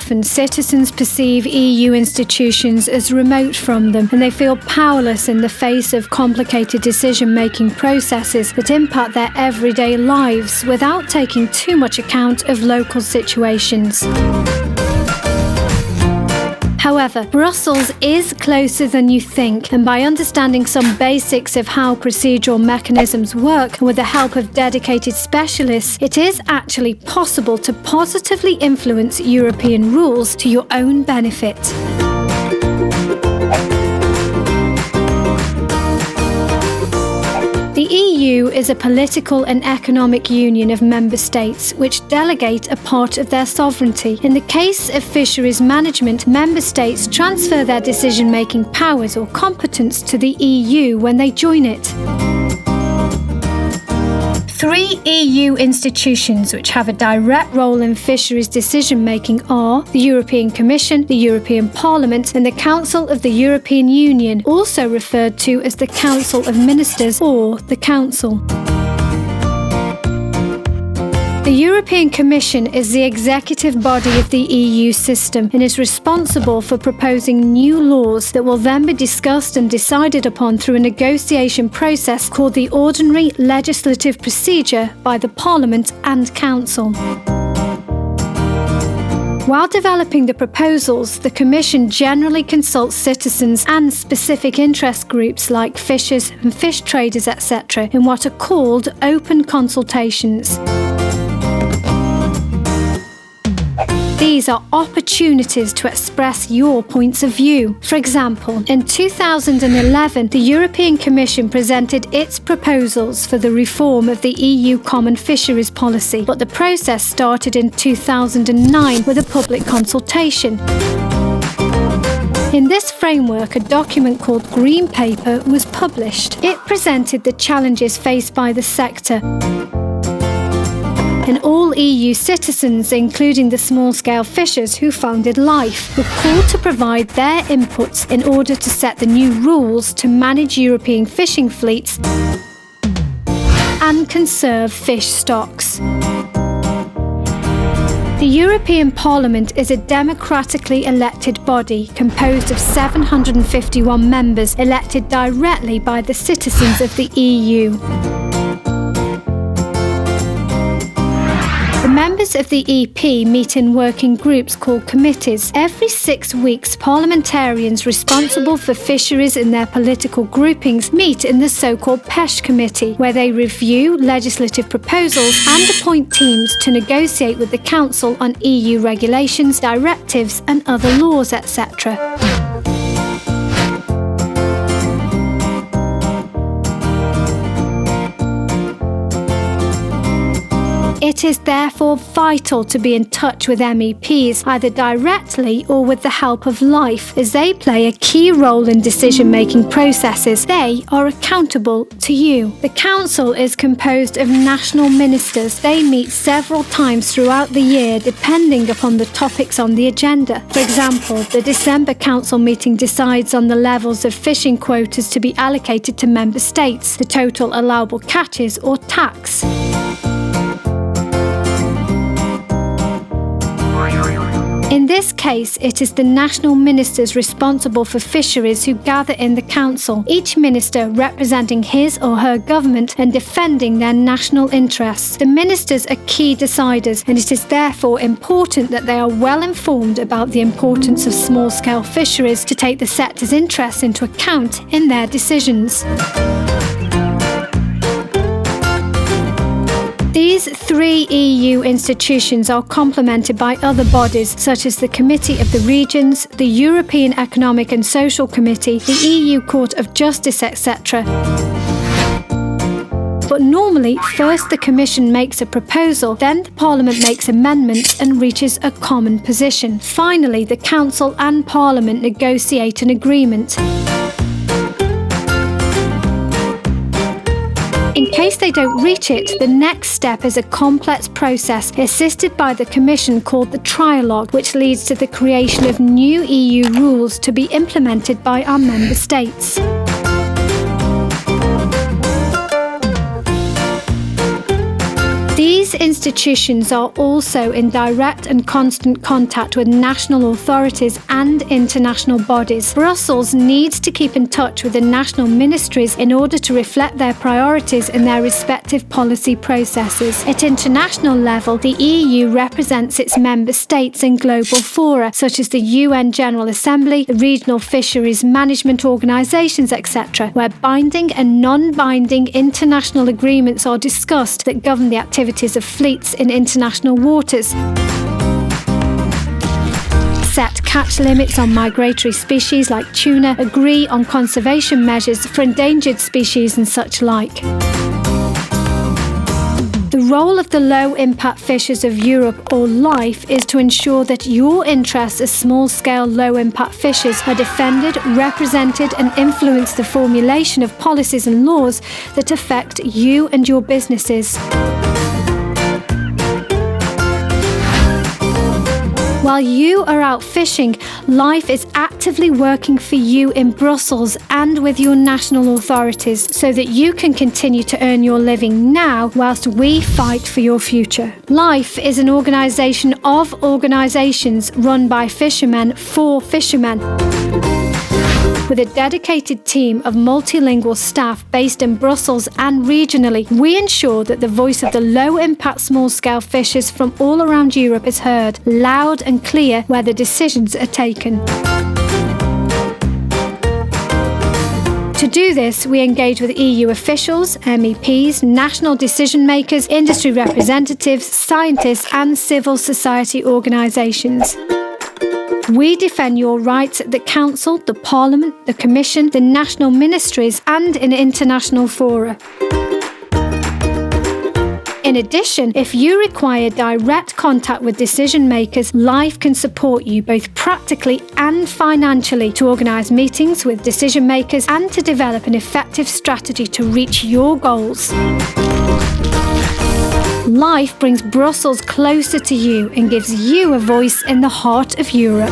often, citizens perceive EU institutions as remote from them, and they feel powerless in the face of complicated decision-making processes that impact their everyday lives without taking too much account of local situations. However, Brussels is closer than you think, and by understanding some basics of how procedural mechanisms work, and with the help of dedicated specialists, it is actually possible to positively influence European rules to your own benefit. The EU is a political and economic union of member states which delegate a part of their sovereignty. In the case of fisheries management, member states transfer their decision-making powers or competence to the EU when they join it. 3 EU institutions which have a direct role in fisheries decision-making are the European Commission, the European Parliament, and the Council of the European Union, also referred to as the Council of Ministers or the Council. The European Commission is the executive body of the EU system and is responsible for proposing new laws that will then be discussed and decided upon through a negotiation process called the ordinary legislative procedure by the Parliament and Council. While developing the proposals, the Commission generally consults citizens and specific interest groups like fishers and fish traders, etc., in what are called open consultations. These are opportunities to express your points of view. For example, in 2011, the European Commission presented its proposals for the reform of the EU Common Fisheries Policy, but the process started in 2009 with a public consultation. In this framework, a document called Green Paper was published. It presented the challenges faced by the sector, and all EU citizens, including the small-scale fishers who founded LIFE, were called to provide their inputs in order to set the new rules to manage European fishing fleets and conserve fish stocks. The European Parliament is a democratically elected body composed of 751 members elected directly by the citizens of the EU. Members of the EP meet in working groups called committees. Every 6 weeks, parliamentarians responsible for fisheries in their political groupings meet in the so-called PECH committee, where they review legislative proposals and appoint teams to negotiate with the Council on EU regulations, directives and other laws, etc. It is therefore vital to be in touch with MEPs, either directly or with the help of LIFE, as they play a key role in decision-making processes. They are accountable to you. The Council is composed of national ministers. They meet several times throughout the year, depending upon the topics on the agenda. For example, the December Council meeting decides on the levels of fishing quotas to be allocated to member states, the total allowable catches or tax. In this case, it is the national ministers responsible for fisheries who gather in the Council, each minister representing his or her government and defending their national interests. The ministers are key deciders, and it is therefore important that they are well informed about the importance of small-scale fisheries to take the sector's interests into account in their decisions. These 3 EU institutions are complemented by other bodies such as the Committee of the Regions, the European Economic and Social Committee, the EU Court of Justice, etc. But normally, first the Commission makes a proposal, then the Parliament makes amendments and reaches a common position. Finally, the Council and Parliament negotiate an agreement. In case they don't reach it, the next step is a complex process assisted by the Commission called the Trialogue, which leads to the creation of new EU rules to be implemented by our member states. These These institutions are also in direct and constant contact with national authorities and international bodies. Brussels needs to keep in touch with the national ministries in order to reflect their priorities in their respective policy processes. At international level, the EU represents its member states in global fora, such as the UN General Assembly, the regional fisheries management organisations, etc., where binding and non-binding international agreements are discussed that govern the activities of fleets in international waters. Set catch limits on migratory species like tuna, agree on conservation measures for endangered species and such like. The role of the low-impact fishers of Europe, or LIFE, is to ensure that your interests as small-scale, low-impact fishers are defended, represented and influence the formulation of policies and laws that affect you and your businesses. While you are out fishing, LIFE is actively working for you in Brussels and with your national authorities so that you can continue to earn your living now whilst we fight for your future. LIFE is an organisation of organisations run by fishermen for fishermen, with a dedicated team of multilingual staff based in Brussels and regionally. We ensure that the voice of the low-impact small-scale fishers from all around Europe is heard, loud and clear where the decisions are taken. To do this, we engage with EU officials, MEPs, national decision makers, industry representatives, scientists and civil society organisations. We defend your rights at the Council, the Parliament, the Commission, the national ministries and in international fora. In addition, if you require direct contact with decision makers, LIFE can support you both practically and financially to organise meetings with decision makers and to develop an effective strategy to reach your goals. LIFE brings Brussels closer to you and gives you a voice in the heart of Europe.